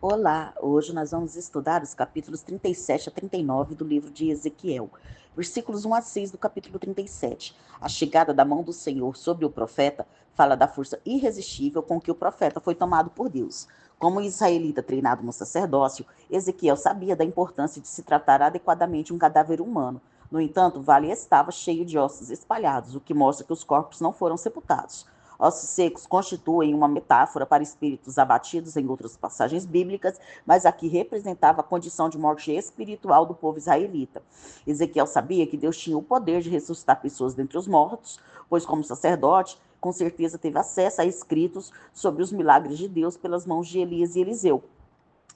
Olá, hoje nós vamos estudar os capítulos 37 a 39 do livro de Ezequiel, versículos 1 a 6 do capítulo 37. A chegada da mão do Senhor sobre o profeta fala da força irresistível com que o profeta foi tomado por Deus. Como israelita treinado no sacerdócio, Ezequiel sabia da importância de se tratar adequadamente um cadáver humano. No entanto, o vale estava cheio de ossos espalhados, o que mostra que os corpos não foram sepultados. Ossos secos constituem uma metáfora para espíritos abatidos em outras passagens bíblicas, mas aqui representava a condição de morte espiritual do povo israelita. Ezequiel sabia que Deus tinha o poder de ressuscitar pessoas dentre os mortos, pois, como sacerdote, com certeza teve acesso a escritos sobre os milagres de Deus pelas mãos de Elias e Eliseu.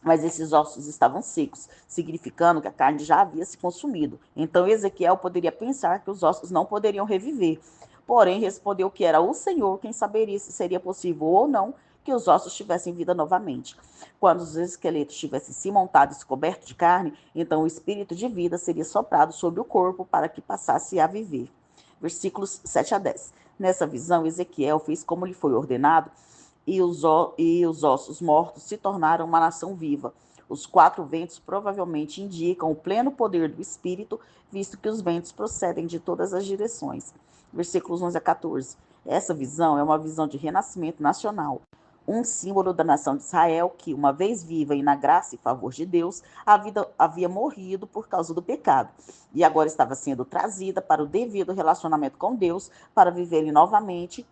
Mas esses ossos estavam secos, significando que a carne já havia se consumido. Então Ezequiel poderia pensar que os ossos não poderiam reviver. Porém, respondeu que era o Senhor quem saberia se seria possível ou não que os ossos tivessem vida novamente. Quando os esqueletos tivessem se montado e se coberto de carne, então o espírito de vida seria soprado sobre o corpo para que passasse a viver. Versículos 7 a 10. Nessa visão, Ezequiel fez como lhe foi ordenado e os ossos mortos se tornaram uma nação viva. Os quatro ventos provavelmente indicam o pleno poder do Espírito, visto que os ventos procedem de todas as direções. Versículos 11 a 14. Essa visão é uma visão de renascimento nacional, um símbolo da nação de Israel que, uma vez viva e na graça e favor de Deus, havia morrido por causa do pecado e agora estava sendo trazida para o devido relacionamento com Deus para viverem novamente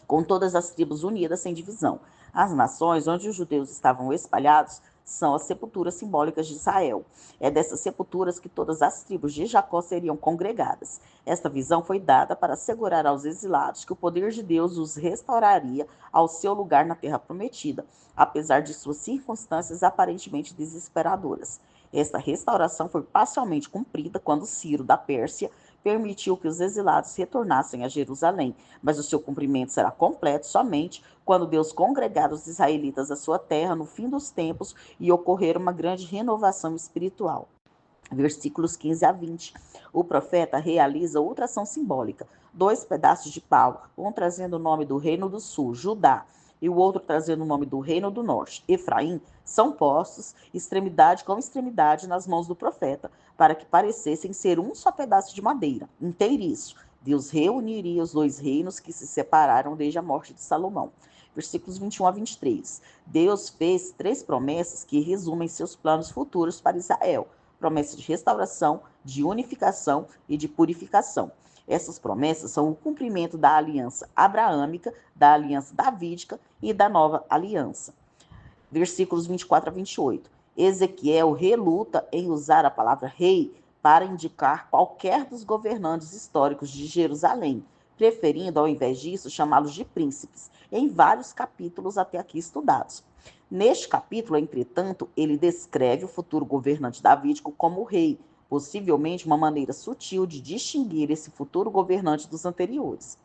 com todas as tribos unidas sem divisão. As nações onde os judeus estavam espalhados são as sepulturas simbólicas de Israel. É dessas sepulturas que todas as tribos de Jacó seriam congregadas. Esta visão foi dada para assegurar aos exilados que o poder de Deus os restauraria ao seu lugar na terra prometida, apesar de suas circunstâncias aparentemente desesperadoras. Esta restauração foi parcialmente cumprida quando Ciro, da Pérsia, permitiu que os exilados retornassem a Jerusalém, mas o seu cumprimento será completo somente quando Deus congregar os israelitas à sua terra no fim dos tempos e ocorrer uma grande renovação espiritual. Versículos 15 a 20. O profeta realiza outra ação simbólica. Dois pedaços de pau, um trazendo o nome do reino do sul, Judá, e o outro trazendo o nome do reino do norte, Efraim, são postos, extremidade com extremidade, nas mãos do profeta, para que parecessem ser um só pedaço de madeira, inteiriço. Deus reuniria os dois reinos que se separaram desde a morte de Salomão. Versículos 21 a 23. Deus fez três promessas que resumem seus planos futuros para Israel: promessa de restauração, de unificação e de purificação. Essas promessas são o cumprimento da aliança abraâmica, da aliança davídica e da nova aliança. Versículos 24 a 28. Ezequiel reluta em usar a palavra rei para indicar qualquer dos governantes históricos de Jerusalém, preferindo, ao invés disso, chamá-los de príncipes, em vários capítulos até aqui estudados. Neste capítulo, entretanto, ele descreve o futuro governante davídico como rei, possivelmente uma maneira sutil de distinguir esse futuro governante dos anteriores.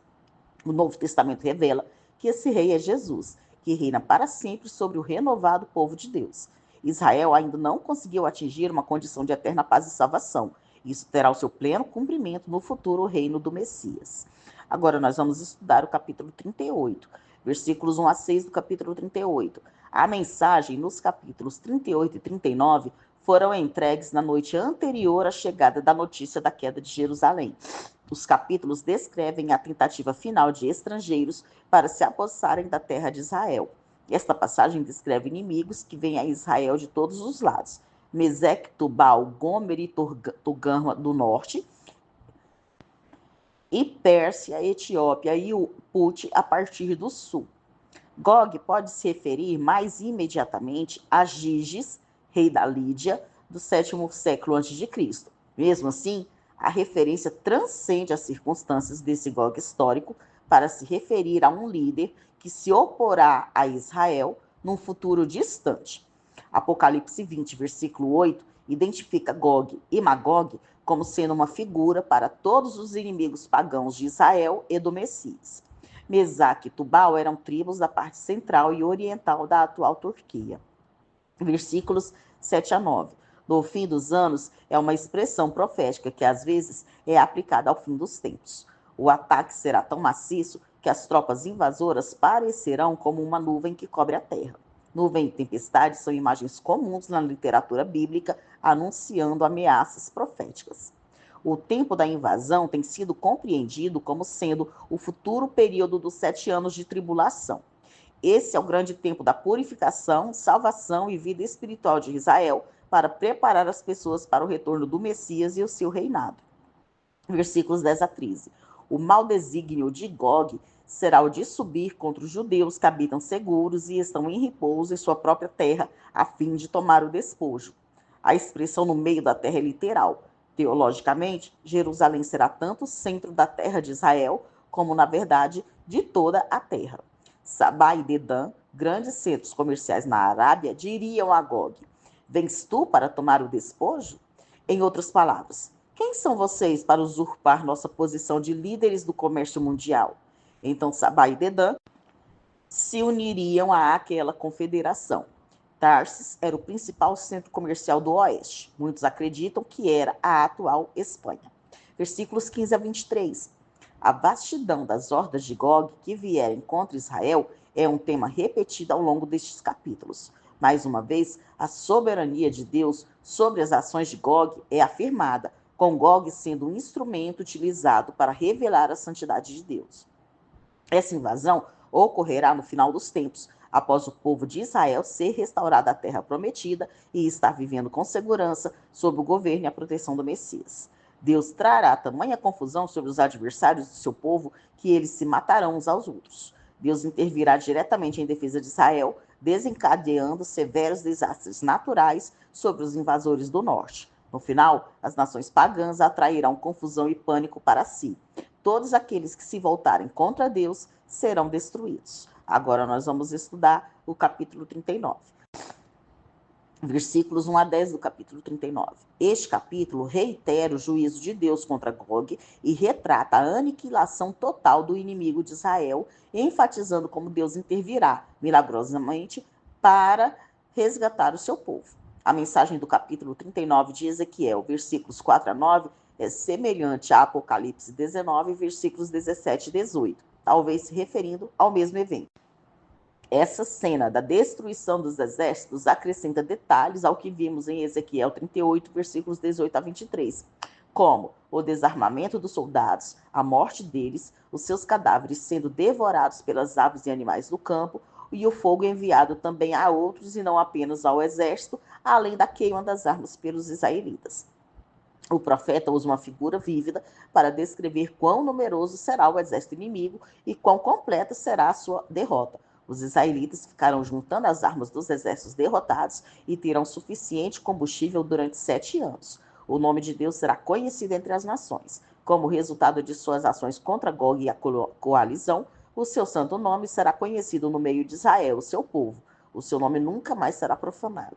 O Novo Testamento revela que esse rei é Jesus, que reina para sempre sobre o renovado povo de Deus. Israel ainda não conseguiu atingir uma condição de eterna paz e salvação. Isso terá o seu pleno cumprimento no futuro reino do Messias. Agora nós vamos estudar o capítulo 38, versículos 1 a 6 do capítulo 38. A mensagem nos capítulos 38 e 39 foram entregues na noite anterior à chegada da notícia da queda de Jerusalém. Os capítulos descrevem a tentativa final de estrangeiros para se apossarem da terra de Israel. Esta passagem descreve inimigos que vêm a Israel de todos os lados: Meseque, Tubal, Gomer e Togarma do norte, e Pérsia, Etiópia e o Put a partir do sul. Gog pode se referir mais imediatamente a Giges, rei da Lídia, do 7º século a.C. Mesmo assim, a referência transcende as circunstâncias desse Gog histórico para se referir a um líder que se oporá a Israel num futuro distante. Apocalipse 20, versículo 8, identifica Gog e Magog como sendo uma figura para todos os inimigos pagãos de Israel e do Messias. Mesaque e Tubal eram tribos da parte central e oriental da atual Turquia. Versículos 7 a 9. No fim dos anos é uma expressão profética que às vezes é aplicada ao fim dos tempos. O ataque será tão maciço que as tropas invasoras parecerão como uma nuvem que cobre a terra. Nuvem e tempestade são imagens comuns na literatura bíblica, anunciando ameaças proféticas. O tempo da invasão tem sido compreendido como sendo o futuro período dos 7 anos de tribulação. Esse é o grande tempo da purificação, salvação e vida espiritual de Israel para preparar as pessoas para o retorno do Messias e o seu reinado. Versículos 10 a 13. O mau desígnio de Gog será o de subir contra os judeus que habitam seguros e estão em repouso em sua própria terra, a fim de tomar o despojo. A expressão no meio da terra é literal. Teologicamente, Jerusalém será tanto o centro da terra de Israel, como, na verdade, de toda a terra. Sabá e Dedã, grandes centros comerciais na Arábia, diriam a Gog: vens tu para tomar o despojo? Em outras palavras, quem são vocês para usurpar nossa posição de líderes do comércio mundial? Então Sabá e Dedã se uniriam àquela confederação. Tarsis era o principal centro comercial do oeste. Muitos acreditam que era a atual Espanha. Versículos 15 a 23. A vastidão das hordas de Gog que vierem contra Israel é um tema repetido ao longo destes capítulos. Mais uma vez, a soberania de Deus sobre as ações de Gog é afirmada, com Gog sendo um instrumento utilizado para revelar a santidade de Deus. Essa invasão ocorrerá no final dos tempos, após o povo de Israel ser restaurado à terra prometida e estar vivendo com segurança sob o governo e a proteção do Messias. Deus trará tamanha confusão sobre os adversários do seu povo que eles se matarão uns aos outros. Deus intervirá diretamente em defesa de Israel, desencadeando severos desastres naturais sobre os invasores do norte. No final, as nações pagãs atrairão confusão e pânico para si. Todos aqueles que se voltarem contra Deus serão destruídos. Agora nós vamos estudar o capítulo 39. Versículos 1 a 10 do capítulo 39. Este capítulo reitera o juízo de Deus contra Gog e retrata a aniquilação total do inimigo de Israel, enfatizando como Deus intervirá milagrosamente para resgatar o seu povo. A mensagem do capítulo 39 de Ezequiel, versículos 4 a 9, é semelhante a Apocalipse 19, versículos 17 e 18, talvez se referindo ao mesmo evento. Essa cena da destruição dos exércitos acrescenta detalhes ao que vimos em Ezequiel 38, versículos 18 a 23, como o desarmamento dos soldados, a morte deles, os seus cadáveres sendo devorados pelas aves e animais do campo, e o fogo enviado também a outros e não apenas ao exército, além da queima das armas pelos israelitas. O profeta usa uma figura vívida para descrever quão numeroso será o exército inimigo e quão completa será a sua derrota. Os israelitas ficarão juntando as armas dos exércitos derrotados e terão suficiente combustível durante 7 anos. O nome de Deus será conhecido entre as nações. Como resultado de suas ações contra Gog e a coalizão, o seu santo nome será conhecido no meio de Israel, o seu povo. O seu nome nunca mais será profanado.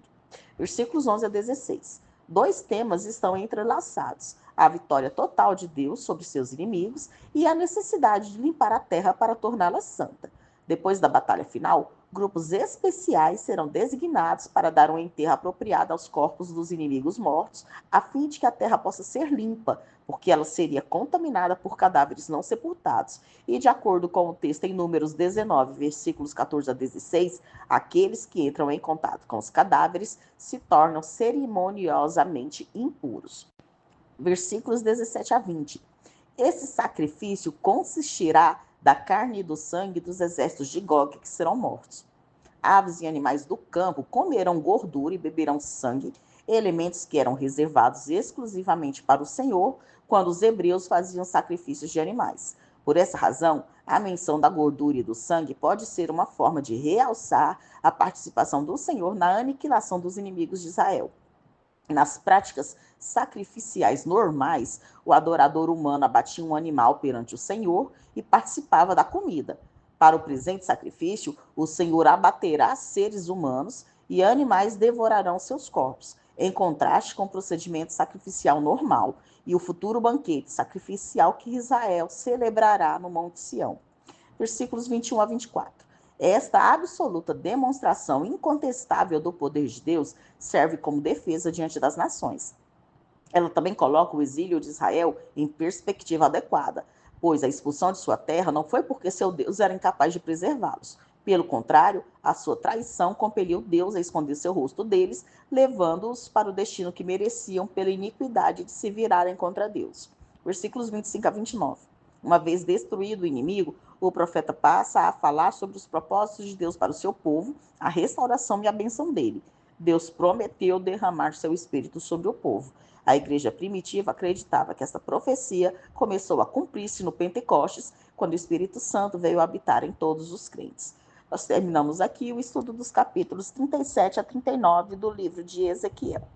Versículos 11 a 16. 2 temas estão entrelaçados: a vitória total de Deus sobre seus inimigos e a necessidade de limpar a terra para torná-la santa. Depois da batalha final, grupos especiais serão designados para dar um enterro apropriado aos corpos dos inimigos mortos, a fim de que a terra possa ser limpa, porque ela seria contaminada por cadáveres não sepultados. E de acordo com o texto em Números 19, versículos 14 a 16, aqueles que entram em contato com os cadáveres se tornam cerimoniosamente impuros. Versículos 17 a 20. Esse sacrifício consistirá da carne e do sangue dos exércitos de Gog que serão mortos. Aves e animais do campo comerão gordura e beberão sangue, elementos que eram reservados exclusivamente para o Senhor quando os hebreus faziam sacrifícios de animais. Por essa razão, a menção da gordura e do sangue pode ser uma forma de realçar a participação do Senhor na aniquilação dos inimigos de Israel. Nas práticas sacrificiais normais, o adorador humano abatia um animal perante o Senhor e participava da comida. Para o presente sacrifício, o Senhor abaterá seres humanos e animais devorarão seus corpos, em contraste com o procedimento sacrificial normal e o futuro banquete sacrificial que Israel celebrará no Monte Sião. Versículos 21 a 24. Esta absoluta demonstração incontestável do poder de Deus serve como defesa diante das nações. Ela também coloca o exílio de Israel em perspectiva adequada, pois a expulsão de sua terra não foi porque seu Deus era incapaz de preservá-los. Pelo contrário, a sua traição compeliu Deus a esconder seu rosto deles, levando-os para o destino que mereciam pela iniquidade de se virarem contra Deus. Versículos 25 a 29. Uma vez destruído o inimigo, o profeta passa a falar sobre os propósitos de Deus para o seu povo, a restauração e a bênção dele. Deus prometeu derramar seu espírito sobre o povo. A igreja primitiva acreditava que esta profecia começou a cumprir-se no Pentecostes, quando o Espírito Santo veio habitar em todos os crentes. Nós terminamos aqui o estudo dos capítulos 37 a 39 do livro de Ezequiel.